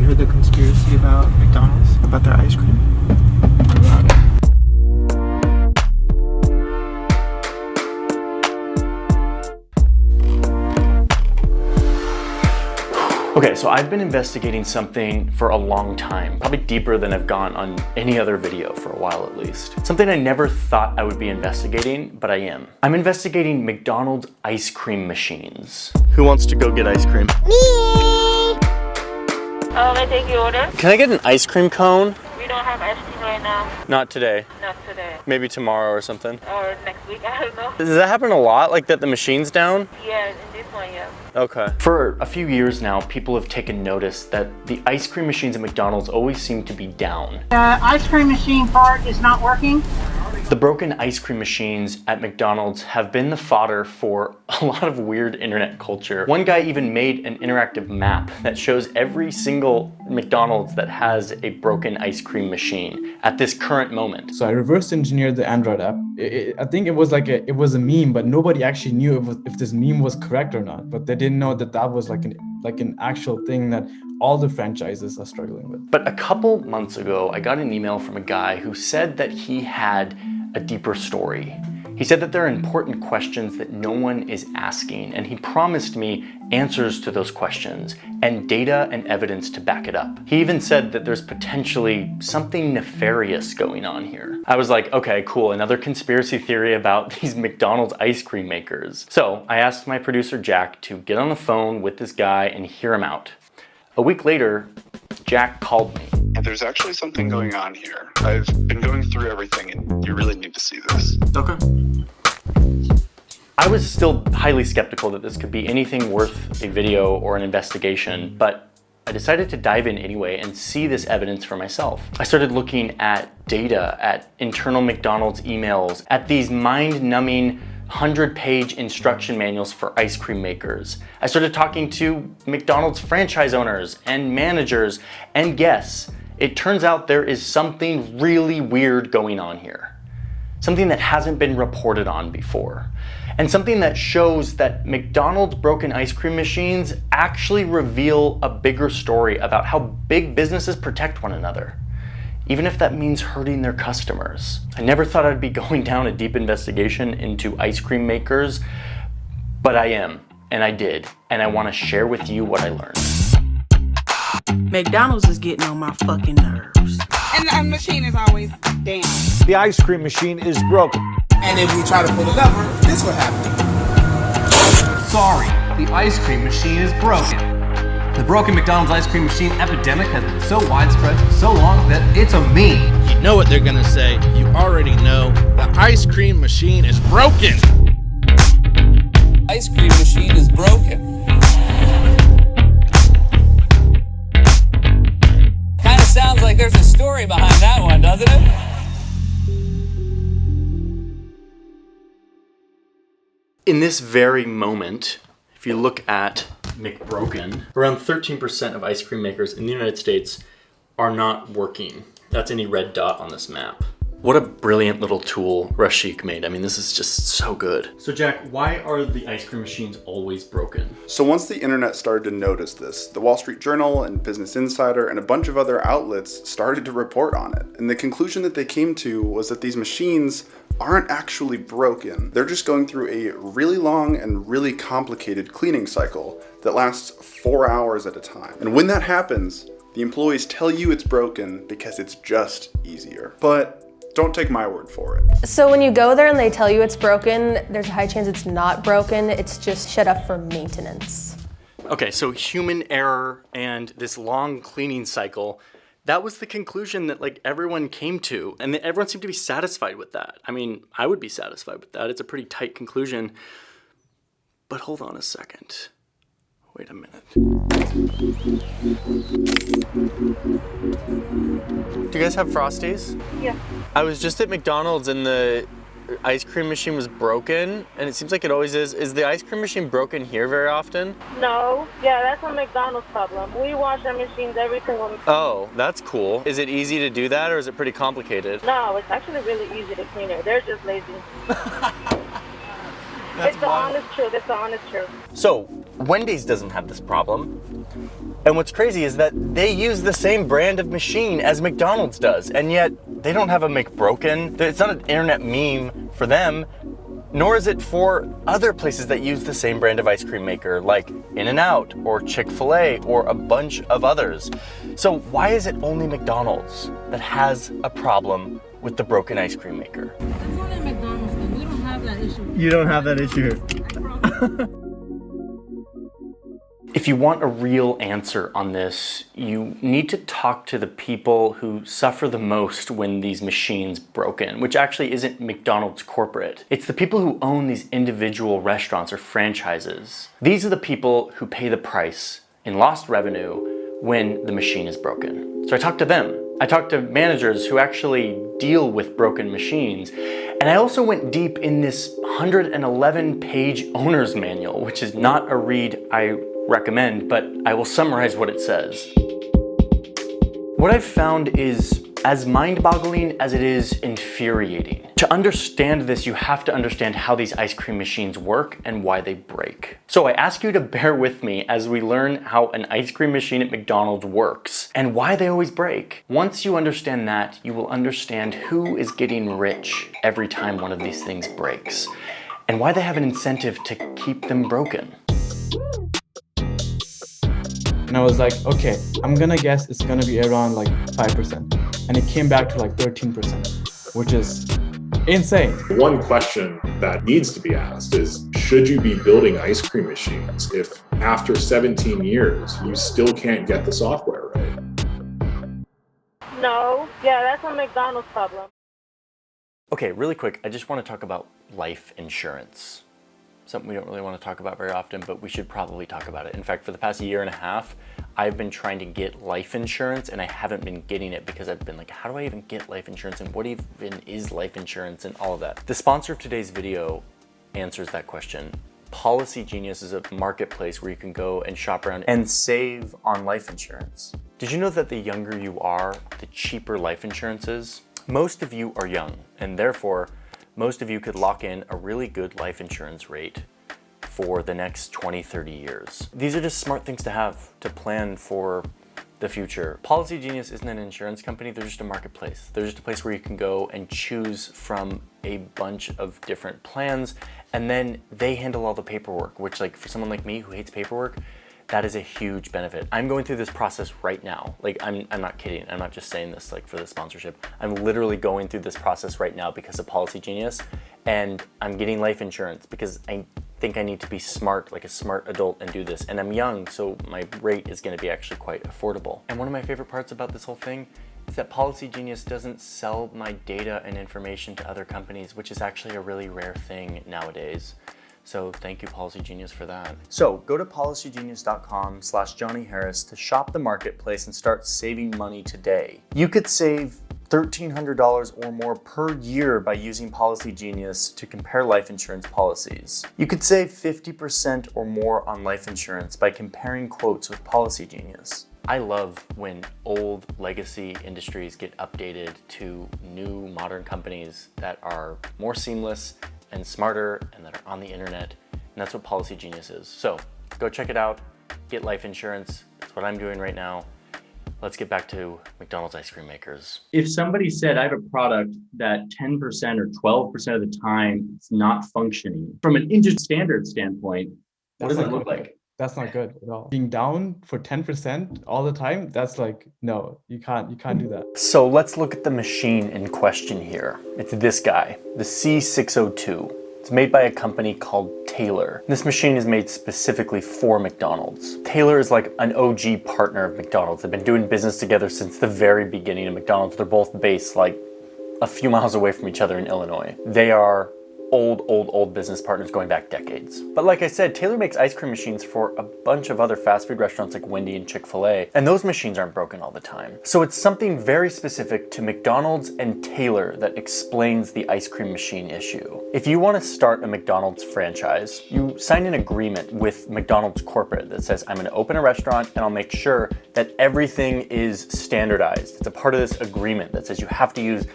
heard the conspiracy about McDonald's, about their ice cream? Okay, so I've been investigating something for a long time, probably deeper than I've gone on any other video for a while at least. Something I never thought I would be investigating, but I am. I'm investigating McDonald's ice cream machines. Who wants to go get ice cream? Me! Can I take your order? Can I get an ice cream cone? We don't have ice cream right now. Not today. Not today. Maybe tomorrow or something. Or next week, I don't know. Does that happen a lot, like that the machine's down? Yeah, in this one, yeah. Okay. For a few years now, people have taken notice that the ice cream machines at McDonald's always seem to be down. The ice cream machine part is not working. The broken ice cream machines at McDonald's have been the fodder for a lot of weird internet culture. One guy even made an interactive map that shows every single McDonald's that has a broken ice cream machine at this current moment. So I reverse engineered the Android app. I think it was a meme, but nobody actually knew if this meme was correct or not. But they didn't know that was like an actual thing that all the franchises are struggling with. But a couple months ago, I got an email from a guy who said that he had a deeper story. He said that there are important questions that no one is asking, and he promised me answers to those questions and data and evidence to back it up. He even said that there's potentially something nefarious going on here. I was like, okay, cool, another conspiracy theory about these McDonald's ice cream makers. So I asked my producer Jack to get on the phone with this guy and hear him out. A week later, Jack called me. There's actually something going on here. I've been going through everything and you really need to see this. Okay. I was still highly skeptical that this could be anything worth a video or an investigation, but I decided to dive in anyway and see this evidence for myself. I started looking at data, at internal McDonald's emails, at these mind-numbing 100-page instruction manuals for ice cream makers. I started talking to McDonald's franchise owners and managers and guests. It turns out there is something really weird going on here. Something that hasn't been reported on before. And something that shows that McDonald's broken ice cream machines actually reveal a bigger story about how big businesses protect one another, even if that means hurting their customers. I never thought I'd be going down a deep investigation into ice cream makers, but I am, and I did, and I want to share with you what I learned. McDonald's is getting on my fucking nerves. And the machine is always down. The ice cream machine is broken. And if we try to pull the lever, this will happen. Sorry, the ice cream machine is broken. The broken McDonald's ice cream machine epidemic has been so widespread for so long that it's a meme. You know what they're gonna say. You already know. The ice cream machine is broken. Ice cream machine is broken. Kind of sounds like there's a story behind that one, doesn't it? In this very moment, if you look at McBroken, around 13% of ice cream makers in the United States are not working. That's any red dot on this map. What a brilliant little tool Rashik made. I mean, this is just so good. So Jack, why are the ice cream machines always broken? So once the internet started to notice this, the Wall Street Journal and Business Insider and a bunch of other outlets started to report on it. And the conclusion that they came to was that these machines aren't actually broken. They're just going through a really long and really complicated cleaning cycle that lasts 4 hours at a time. And when that happens, the employees tell you it's broken because it's just easier. But don't take my word for it. So when you go there and they tell you it's broken, there's a high chance it's not broken, it's just shut up for maintenance. Okay, so human error and this long cleaning cycle, that was the conclusion that like everyone came to, and everyone seemed to be satisfied with that. I mean, I would be satisfied with that. It's a pretty tight conclusion. But hold on a second. Wait a minute. Do you guys have Frosties? Yeah. I was just at McDonald's and the ice cream machine was broken, and it seems like it always is. Is the ice cream machine broken here very often? No. Yeah, that's a McDonald's problem. We wash our machines every single day. Oh, that's cool. Is it easy to do that, or is it pretty complicated? No, it's actually really easy to clean it. They're just lazy. It's the honest truth. It's the honest truth. So, Wendy's doesn't have this problem. And what's crazy is that they use the same brand of machine as McDonald's does, and yet they don't have a McBroken. It's not an internet meme for them, nor is it for other places that use the same brand of ice cream maker, like In-N-Out or Chick-fil-A or a bunch of others. So why is it only McDonald's that has a problem with the broken ice cream maker? That's only McDonald's thing. We don't have that issue. You don't have that issue. If you want a real answer on this, you need to talk to the people who suffer the most when these machines broken, which actually isn't McDonald's corporate. It's the people who own these individual restaurants or franchises. These are the people who pay the price in lost revenue when the machine is broken. So I talked to them. I talked to managers who actually deal with broken machines. And I also went deep in this 111-page owner's manual, which is not a read I recommend, but I will summarize what it says. What I've found is as mind-boggling as it is infuriating. To understand this, you have to understand how these ice cream machines work and why they break. So I ask you to bear with me as we learn how an ice cream machine at McDonald's works and why they always break. Once you understand that, you will understand who is getting rich every time one of these things breaks and why they have an incentive to keep them broken. And I was like, okay, I'm gonna guess it's gonna be around like 5%. And it came back to like 13%, which is insane. One question that needs to be asked is, should you be building ice cream machines if after 17 years, you still can't get the software right? No. Yeah, that's a McDonald's problem. Okay, really quick, I just want to talk about life insurance. Something we don't really want to talk about very often, but we should probably talk about it. In fact, for the past year and a half, I've been trying to get life insurance and I haven't been getting it because I've been like, how do I even get life insurance and what even is life insurance and all of that? The sponsor of today's video answers that question. Policy Genius is a marketplace where you can go and shop around and save on life insurance. Did you know that the younger you are, the cheaper life insurance is? Most of you are young, and therefore, most of you could lock in a really good life insurance rate for the next 20, 30 years. These are just smart things to have to plan for the future. Policy Genius isn't an insurance company, they're just a marketplace. They're just a place where you can go and choose from a bunch of different plans, and then they handle all the paperwork, which, like, for someone like me who hates paperwork, that is a huge benefit. I'm going through this process right now. Like, I'm not kidding. I'm not just saying this like for the sponsorship. I'm literally going through this process right now because of Policy Genius, and I'm getting life insurance because I think I need to be smart, like a smart adult, and do this. And I'm young, so my rate is gonna be actually quite affordable. And one of my favorite parts about this whole thing is that Policy Genius doesn't sell my data and information to other companies, which is actually a really rare thing nowadays. So thank you, Policy Genius, for that. So go to policygenius.com/Johnny Harris to shop the marketplace and start saving money today. You could save $1,300 or more per year by using Policy Genius to compare life insurance policies. You could save 50% or more on life insurance by comparing quotes with Policy Genius. I love when old legacy industries get updated to new modern companies that are more seamless and smarter and that are on the internet, and that's what Policy Genius is. So go check it out, get life insurance. That's what I'm doing right now. Let's get back to McDonald's ice cream makers. If somebody said, I have a product that 10% or 12% of the time it's not functioning, from an industry standard standpoint, what does it look like? That's not good at all. Being down for 10% all the time, that's like, no, you can't do that. So let's look at the machine in question here. It's this guy, the C602. It's made by a company called Taylor. This machine is made specifically for McDonald's. Taylor is like an OG partner of McDonald's. They've been doing business together since the very beginning of McDonald's. They're both based like a few miles away from each other in Illinois. They are old business partners going back decades. But like I said, Taylor makes ice cream machines for a bunch of other fast food restaurants like Wendy and Chick-fil-A, and those machines aren't broken all the time. So it's something very specific to McDonald's and Taylor that explains the ice cream machine issue. If you want to start a McDonald's franchise, you sign an agreement with McDonald's corporate that says, I'm going to open a restaurant and I'll make sure that everything is standardized. It's a part of this agreement that says you have to use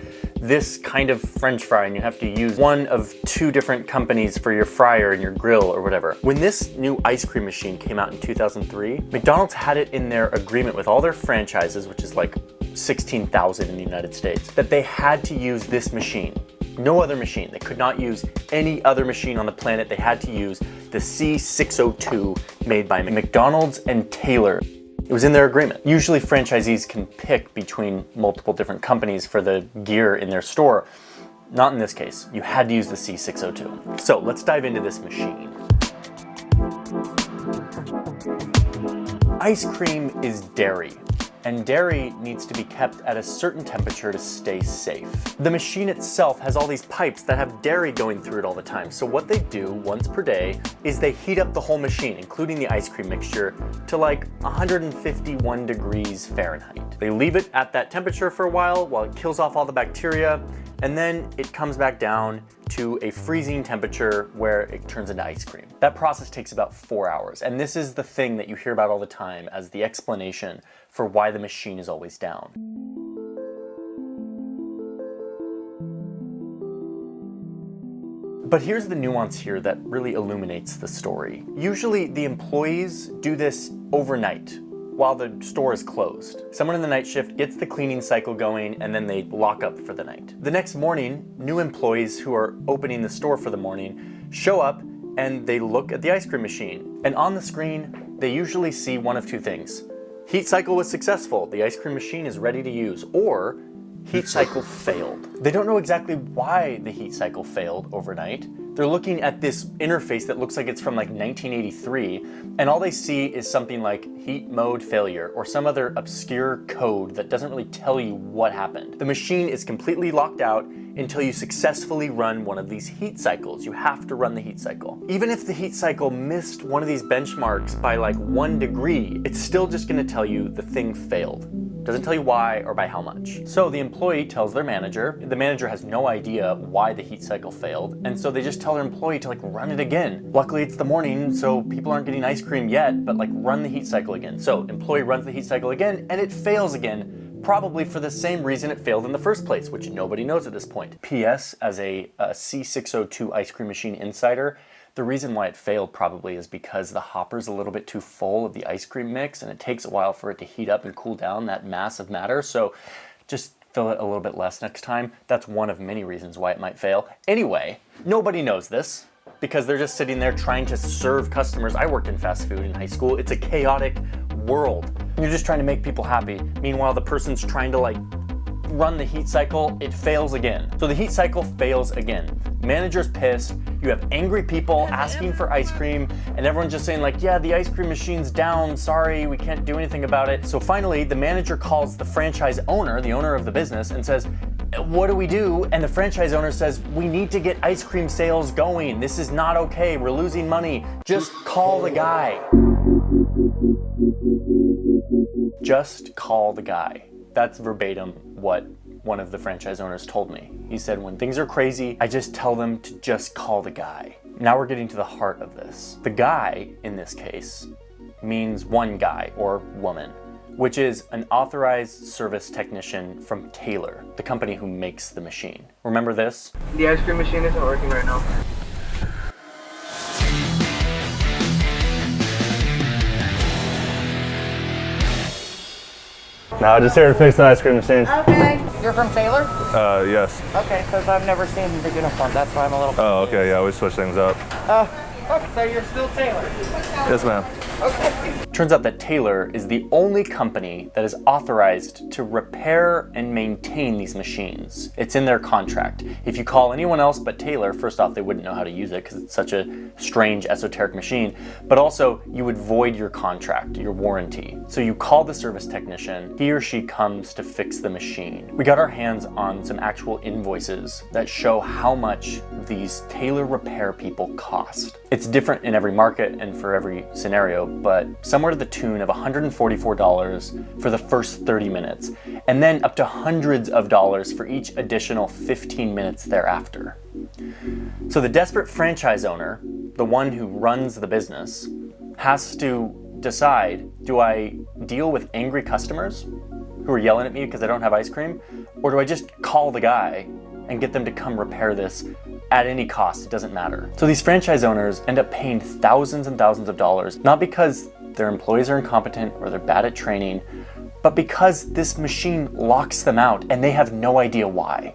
this kind of French fry and you have to use one of 2 different companies for your fryer and your grill or whatever. When this new ice cream machine came out in 2003, McDonald's had it in their agreement with all their franchises, which is like 16,000 in the United States, that they had to use this machine. No other machine. They could not use any other machine on the planet. They had to use the C602 made by McDonald's and Taylor. It was in their agreement. Usually franchisees can pick between multiple different companies for the gear in their store. Not in this case. You had to use the C602. So let's dive into this machine. Ice cream is dairy, and dairy needs to be kept at a certain temperature to stay safe. The machine itself has all these pipes that have dairy going through it all the time. So what they do once per day is they heat up the whole machine, including the ice cream mixture, to like 151 degrees Fahrenheit. They leave it at that temperature for a while it kills off all the bacteria, and then it comes back down to a freezing temperature where it turns into ice cream. That process takes about 4 hours, and this is the thing that you hear about all the time as the explanation for why the machine is always down. But here's the nuance here that really illuminates the story. Usually the employees do this overnight while the store is closed. Someone in the night shift gets the cleaning cycle going and then they lock up for the night. The next morning, new employees who are opening the store for the morning show up and they look at the ice cream machine. And on the screen, they usually see one of 2 things. Heat cycle was successful, the ice cream machine is ready to use, or heat cycle failed. They don't know exactly why the heat cycle failed overnight. They're looking at this interface that looks like it's from like 1983, and all they see is something like heat mode failure or some other obscure code that doesn't really tell you what happened. The machine is completely locked out until you successfully run one of these heat cycles. You have to run the heat cycle. Even if the heat cycle missed one of these benchmarks by like 1 degree, it's still just gonna tell you the thing failed. Doesn't tell you why or by how much. So the employee tells their manager. The manager has no idea why the heat cycle failed, and so they just tell their employee to like run it again. Luckily it's the morning, so people aren't getting ice cream yet, but like run the heat cycle again. So employee runs the heat cycle again, and it fails again, probably for the same reason it failed in the first place, which nobody knows at this point. P.S. As a C602 ice cream machine insider, the reason why it failed probably is because the hopper's a little bit too full of the ice cream mix and it takes a while for it to heat up and cool down that mass of matter. So just fill it a little bit less next time. That's one of many reasons why it might fail. Anyway, nobody knows this because they're just sitting there trying to serve customers. I worked in fast food in high school. It's a chaotic world. You're just trying to make people happy. Meanwhile, the person's trying to like run the heat cycle, it fails again. So the heat cycle fails again. Manager's pissed, you have angry people asking for ice cream, and everyone's just saying like, yeah, the ice cream machine's down, sorry, we can't do anything about it. So finally, the manager calls the franchise owner, the owner of the business, and says, what do we do? And the franchise owner says, we need to get ice cream sales going. This is not okay, we're losing money. Just call the guy. Just call the guy. That's verbatim what one of the franchise owners told me. He said, when things are crazy, I just tell them to just call the guy. Now we're getting to the heart of this. The guy, in this case, means one guy or woman, which is an authorized service technician from Taylor, the company who makes the machine. Remember this? The ice cream machine isn't working right now. No, just here to fix the ice cream machine. Okay. You're from Taylor? Yes. Okay, because I've never seen the uniform. That's why I'm a little confused. Oh, okay, yeah, we switch things up. Okay, so you're still Taylor? Yes, ma'am. Okay. Turns out that Taylor is the only company that is authorized to repair and maintain these machines. It's in their contract. If you call anyone else but Taylor, first off, they wouldn't know how to use it because it's such a strange, esoteric machine, but also you would void your contract, your warranty. So you call the service technician, he or she comes to fix the machine. We got our hands on some actual invoices that show how much these Taylor repair people cost. It's different in every market and for every scenario, but somewhere to the tune of $144 for the first 30 minutes, and then up to hundreds of dollars for each additional 15 minutes thereafter. So the desperate franchise owner, the one who runs the business, has to decide, do I deal with angry customers who are yelling at me because I don't have ice cream? Or do I just call the guy and get them to come repair this at any cost? It doesn't matter. So these franchise owners end up paying thousands and thousands of dollars, not because their employees are incompetent or they're bad at training, but because this machine locks them out and they have no idea why.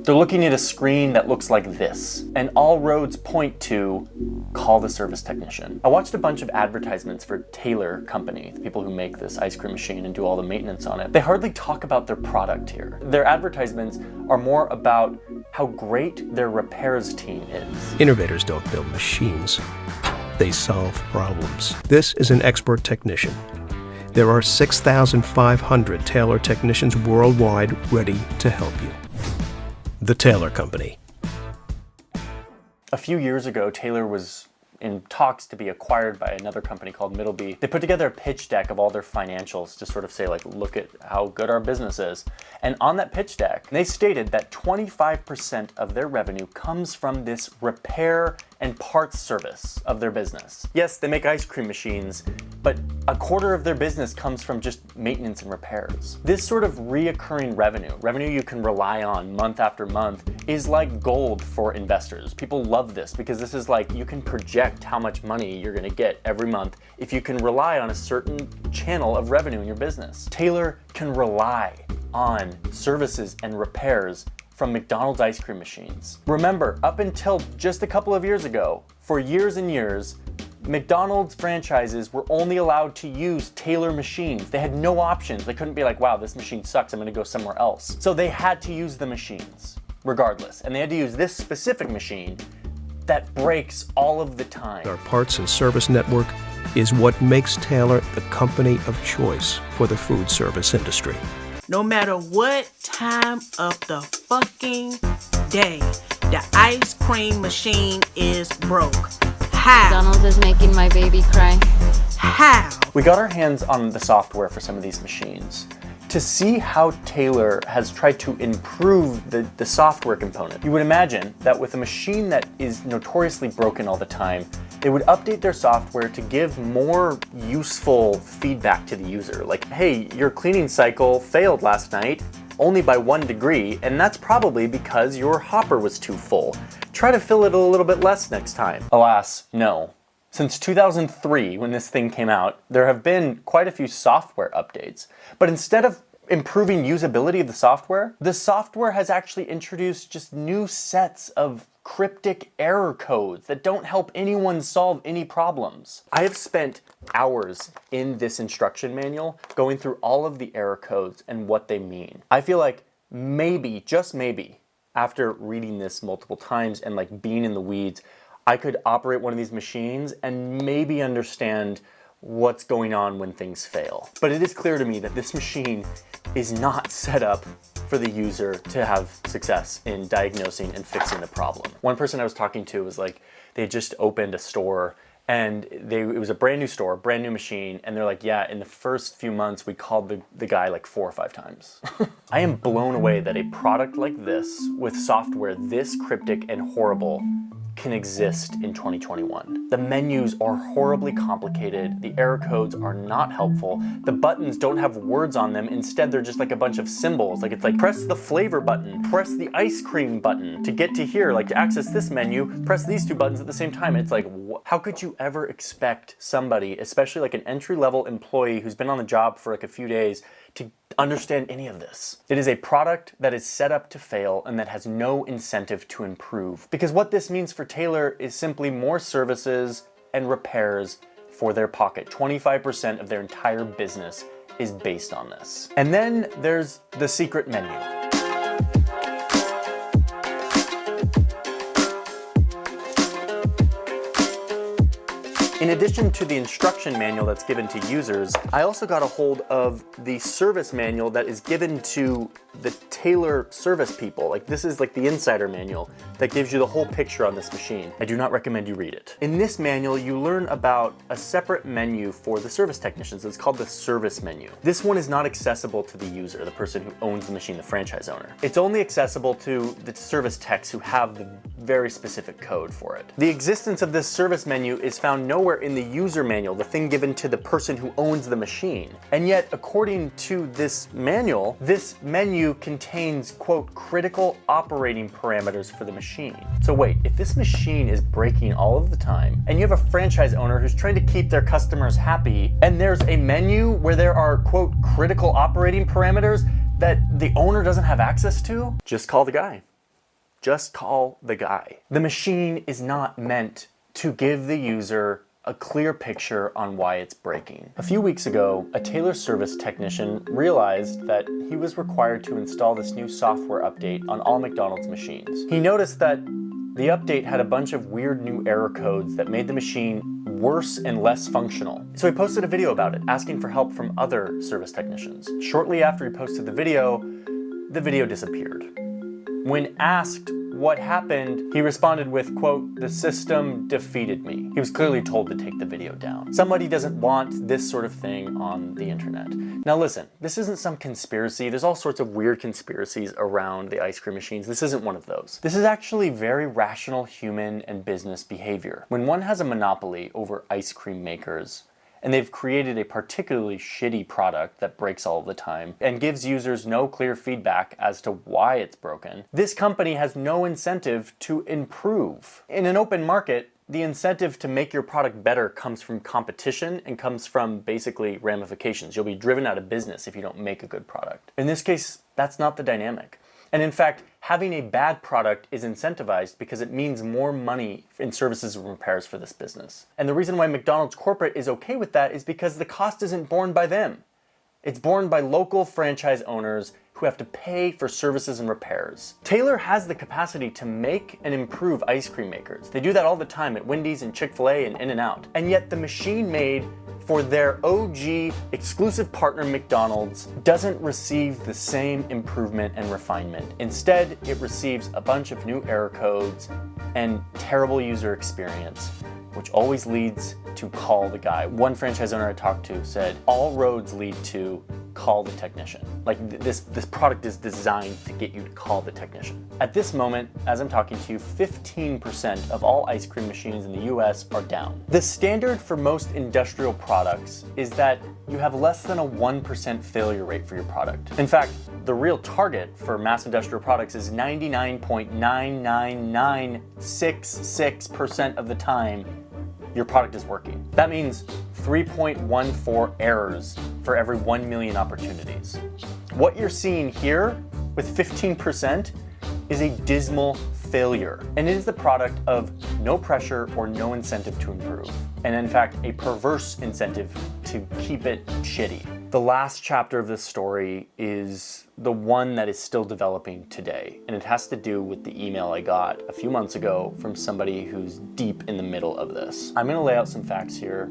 They're looking at a screen that looks like this, and all roads point to call the service technician. I watched a bunch of advertisements for Taylor Company, the people who make this ice cream machine and do all the maintenance on it. They hardly talk about their product here. Their advertisements are more about how great their repairs team is. Innovators don't build machines, they solve problems. This is an expert technician. There are 6,500 Taylor technicians worldwide ready to help you. The Taylor Company. A few years ago, Taylor was in talks to be acquired by another company called Middleby. They put together a pitch deck of all their financials to sort of say, like, look at how good our business is. And on that pitch deck, they stated that 25% of their revenue comes from this repair and parts service of their business. Yes, they make ice cream machines, but a quarter of their business comes from just maintenance and repairs. This sort of reoccurring revenue you can rely on month after month, is like gold for investors. People love this because this is like, you can project how much money you're gonna get every month if you can rely on a certain channel of revenue in your business. Taylor can rely on services and repairs from McDonald's ice cream machines. Remember, up until just a couple of years ago, for years and years, McDonald's franchises were only allowed to use Taylor machines. They had no options. They couldn't be like, wow, this machine sucks, I'm gonna go somewhere else. So they had to use the machines, regardless. And they had to use this specific machine that breaks all of the time. Our parts and service network is what makes Taylor the company of choice for the food service industry. No matter what time of the fucking day, the ice cream machine is broke. How? McDonald's is making my baby cry. How? We got our hands on the software for some of these machines to see how Taylor has tried to improve the software component. You would imagine that with a machine that is notoriously broken all the time, they would update their software to give more useful feedback to the user. Like, hey, your cleaning cycle failed last night, only by 1 degree, and that's probably because your hopper was too full. Try to fill it a little bit less next time. Alas, no. Since 2003, when this thing came out, there have been quite a few software updates. But instead of improving usability of the software has actually introduced just new sets of cryptic error codes that don't help anyone solve any problems. I have spent hours in this instruction manual going through all of the error codes and what they mean. I feel like maybe, just maybe, after reading this multiple times and like being in the weeds, I could operate one of these machines and maybe understand what's going on when things fail. But it is clear to me that this machine is not set up for the user to have success in diagnosing and fixing the problem. One person I was talking to was like, they had just opened a store and it was a brand new store, brand new machine, and they're like, yeah, in the first few months we called the guy like 4 or 5 times. I am blown away that a product like this with software this cryptic and horrible can exist in 2021. The menus are horribly complicated, the error codes are not helpful, the buttons don't have words on them, instead they're just like a bunch of symbols. Like it's like, press the flavor button, press the ice cream button to get to here, like to access this menu, press these 2 buttons at the same time. It's like, how could you ever expect somebody, especially like an entry-level employee who's been on the job for like a few days, to understand any of this? It is a product that is set up to fail and that has no incentive to improve. Because what this means for Taylor is simply more services and repairs for their pocket. 25% of their entire business is based on this. And then there's the secret menu. In addition to the instruction manual that's given to users, I also got a hold of the service manual that is given to the Taylor service people. Like this is like the insider manual that gives you the whole picture on this machine. I do not recommend you read it. In this manual, you learn about a separate menu for the service technicians. It's called the service menu. This one is not accessible to the user, the person who owns the machine, the franchise owner. It's only accessible to the service techs who have the very specific code for it. The existence of this service menu is found nowhere in the user manual, the thing given to the person who owns the machine. And yet, according to this manual, this menu contains, quote, critical operating parameters for the machine. So wait, if this machine is breaking all of the time, and you have a franchise owner who's trying to keep their customers happy, and there's a menu where there are, quote, critical operating parameters that the owner doesn't have access to, just call the guy. Just call the guy. The machine is not meant to give the user a clear picture on why it's breaking. A few weeks ago, a Taylor service technician realized that he was required to install this new software update on all McDonald's machines. He noticed that the update had a bunch of weird new error codes that made the machine worse and less functional. So he posted a video about it, asking for help from other service technicians. Shortly after he posted the video disappeared. When asked what happened, he responded with, quote, "The system defeated me." He was clearly told to take the video down. Somebody doesn't want this sort of thing on the internet. Now listen, this isn't some conspiracy. There's all sorts of weird conspiracies around the ice cream machines. This isn't one of those. This is actually very rational human and business behavior. When one has a monopoly over ice cream makers, and they've created a particularly shitty product that breaks all the time and gives users no clear feedback as to why it's broken, this company has no incentive to improve. In an open market, the incentive to make your product better comes from competition and comes from basically ramifications. You'll be driven out of business if you don't make a good product. In this case, that's not the dynamic. And in fact, having a bad product is incentivized because it means more money in services and repairs for this business. And the reason why McDonald's corporate is okay with that is because the cost isn't borne by them. It's borne by local franchise owners who have to pay for services and repairs. Taylor has the capacity to make and improve ice cream makers. They do that all the time at Wendy's and Chick-fil-A and In-N-Out. And yet the machine made for their OG exclusive partner McDonald's doesn't receive the same improvement and refinement. Instead, it receives a bunch of new error codes and terrible user experience, which always leads to call the guy. One franchise owner I talked to said, all roads lead to call the technician. Like this product is designed to get you to call the technician. At this moment, as I'm talking to you, 15% of all ice cream machines in the US are down. The standard for most industrial products is that you have less than a 1% failure rate for your product. In fact, the real target for mass industrial products is 99.99966% of the time your product is working. That means 3.14 errors for every 1 million opportunities. What you're seeing here with 15% is a dismal failure, and it is the product of no pressure or no incentive to improve, and in fact a perverse incentive to keep it shitty. The last chapter of this story is the one that is still developing today, and it has to do with the email I got a few months ago from somebody who's deep in the middle of this. I'm gonna lay out some facts here.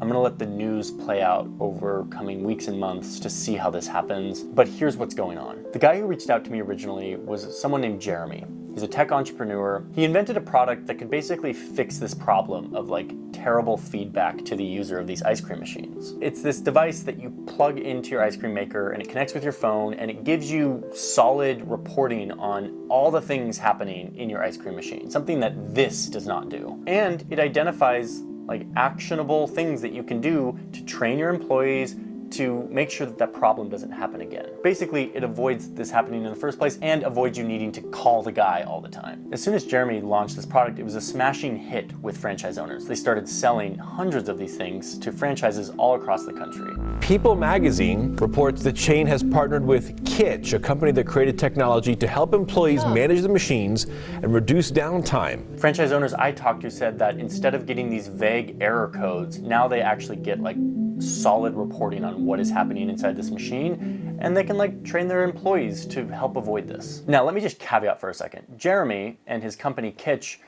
I'm gonna let the news play out over coming weeks and months to see how this happens, but here's what's going on. The guy who reached out to me originally was someone named Jeremy. He's a tech entrepreneur. He invented a product that could basically fix this problem of like terrible feedback to the user of these ice cream machines. It's this device that you plug into your ice cream maker and it connects with your phone and it gives you solid reporting on all the things happening in your ice cream machine, something that this does not do. And it identifies like actionable things that you can do to train your employees to make sure that that problem doesn't happen again. Basically, it avoids this happening in the first place and avoids you needing to call the guy all the time. As soon as Jeremy launched this product, it was a smashing hit with franchise owners. They started selling hundreds of these things to franchises all across the country. People magazine reports the chain has partnered with Kitch, a company that created technology to help employees manage the machines and reduce downtime. Franchise owners I talked to said that instead of getting these vague error codes, now they actually get like solid reporting on what is happening inside this machine, and they can like train their employees to help avoid this. Now, let me just caveat for a second. Jeremy and his company Kitch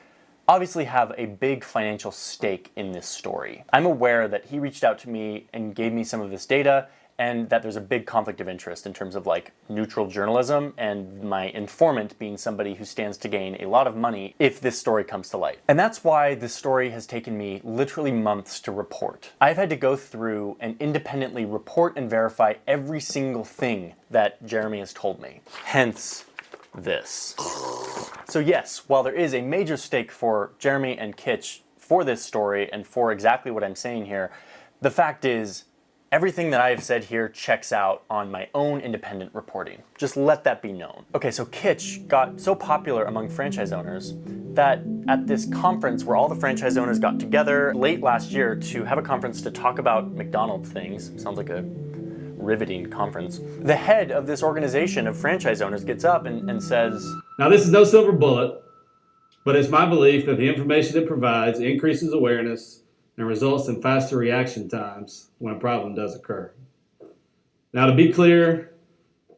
obviously have a big financial stake in this story. I'm aware that he reached out to me and gave me some of this data, and that there's a big conflict of interest in terms of like neutral journalism and my informant being somebody who stands to gain a lot of money if this story comes to light. And that's why this story has taken me literally months to report. I've had to go through and independently report and verify every single thing that Jeremy has told me. Hence this. So yes, while there is a major stake for Jeremy and Kitch for this story and for exactly what I'm saying here, the fact is everything that I have said here checks out on my own independent reporting. Just let that be known. Okay, so Kitch got so popular among franchise owners that at this conference where all the franchise owners got together late last year to have a conference to talk about McDonald's things, sounds like a riveting conference, the head of this organization of franchise owners gets up and says, "Now this is no silver bullet, but it's my belief that the information it provides increases awareness and results in faster reaction times when a problem does occur. Now to be clear,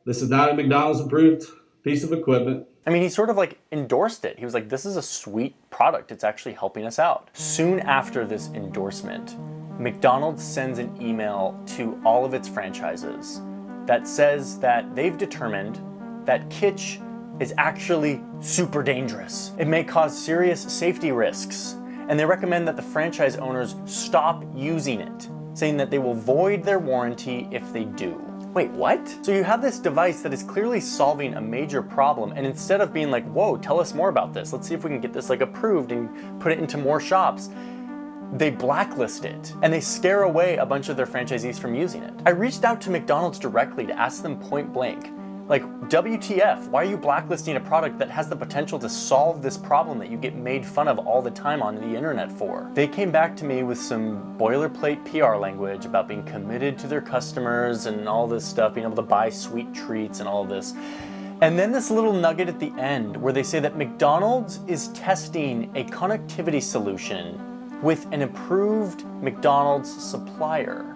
this is not a McDonald's approved piece of equipment." I mean, he sort of like endorsed it. He was like, this is a sweet product. It's actually helping us out. Soon after this endorsement, McDonald's sends an email to all of its franchises that says that they've determined that Kitch is actually super dangerous. It may cause serious safety risks, and they recommend that the franchise owners stop using it, saying that they will void their warranty if they do. Wait, what? So you have this device that is clearly solving a major problem, and instead of being like, whoa, tell us more about this, let's see if we can get this like approved and put it into more shops, they blacklist it and they scare away a bunch of their franchisees from using it. I reached out to McDonald's directly to ask them point blank, like, WTF, why are you blacklisting a product that has the potential to solve this problem that you get made fun of all the time on the internet for? They came back to me with some boilerplate PR language about being committed to their customers and all this stuff, being able to buy sweet treats and all of this. And then this little nugget at the end where they say that McDonald's is testing a connectivity solution with an approved McDonald's supplier.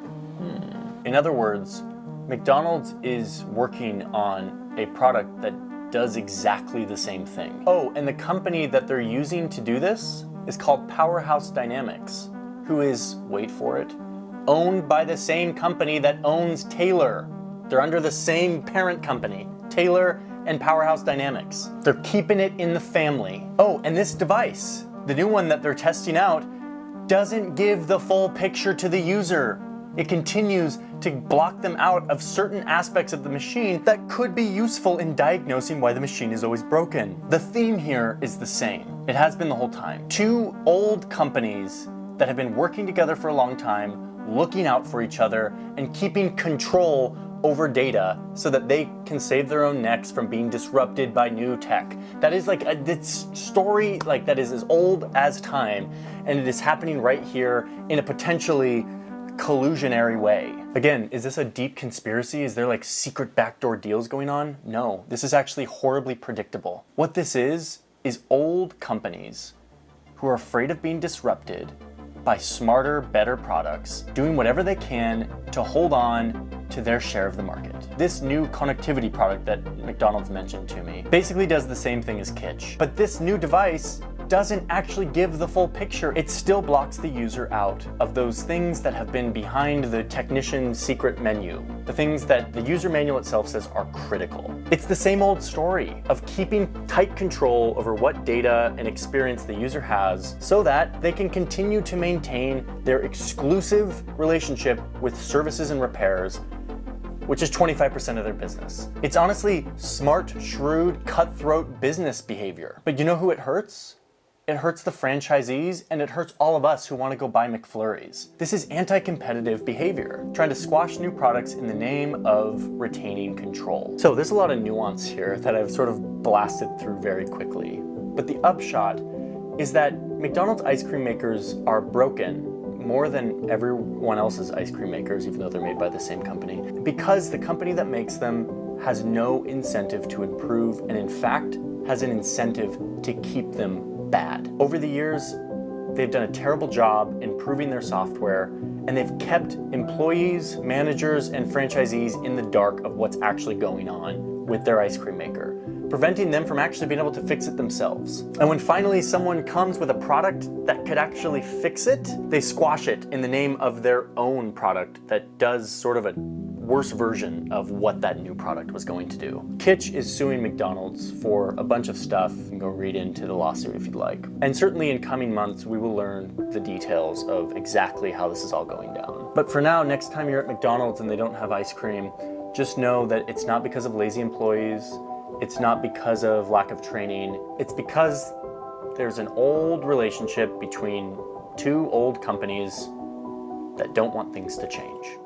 In other words, McDonald's is working on a product that does exactly the same thing. Oh, and the company that they're using to do this is called Powerhouse Dynamics, who is, wait for it, owned by the same company that owns Taylor. They're under the same parent company, Taylor and Powerhouse Dynamics. They're keeping it in the family. Oh, and this device, the new one that they're testing out, doesn't give the full picture to the user. It continues to block them out of certain aspects of the machine that could be useful in diagnosing why the machine is always broken. The theme here is the same. It has been the whole time. Two old companies that have been working together for a long time, looking out for each other and keeping control over data so that they can save their own necks from being disrupted by new tech. That is like a story like that is as old as time, and it is happening right here in a potentially collusionary way. Again, is this a deep conspiracy? Is there like secret backdoor deals going on? No, this is actually horribly predictable. What this is old companies who are afraid of being disrupted by smarter, better products, doing whatever they can to hold on to their share of the market. This new connectivity product that McDonald's mentioned to me basically does the same thing as Kitch, but this new device doesn't actually give the full picture. It still blocks the user out of those things that have been behind the technician's secret menu, the things that the user manual itself says are critical. It's the same old story of keeping tight control over what data and experience the user has so that they can continue to maintain their exclusive relationship with services and repairs, which is 25% of their business. It's honestly smart, shrewd, cutthroat business behavior. But you know who it hurts? It hurts the franchisees, and it hurts all of us who want to go buy McFlurries. This is anti-competitive behavior, trying to squash new products in the name of retaining control. So there's a lot of nuance here that I've sort of blasted through very quickly. But the upshot is that McDonald's ice cream makers are broken more than everyone else's ice cream makers, even though they're made by the same company, because the company that makes them has no incentive to improve, and in fact has an incentive to keep them bad. Over the years, they've done a terrible job improving their software, and they've kept employees, managers, and franchisees in the dark of what's actually going on with their ice cream maker, preventing them from actually being able to fix it themselves. And when finally someone comes with a product that could actually fix it, they squash it in the name of their own product that does sort of a worse version of what that new product was going to do. Kitch is suing McDonald's for a bunch of stuff. You can go read into the lawsuit if you'd like. And certainly in coming months, we will learn the details of exactly how this is all going down. But for now, next time you're at McDonald's and they don't have ice cream, just know that it's not because of lazy employees. It's not because of lack of training. It's because there's an old relationship between two old companies that don't want things to change.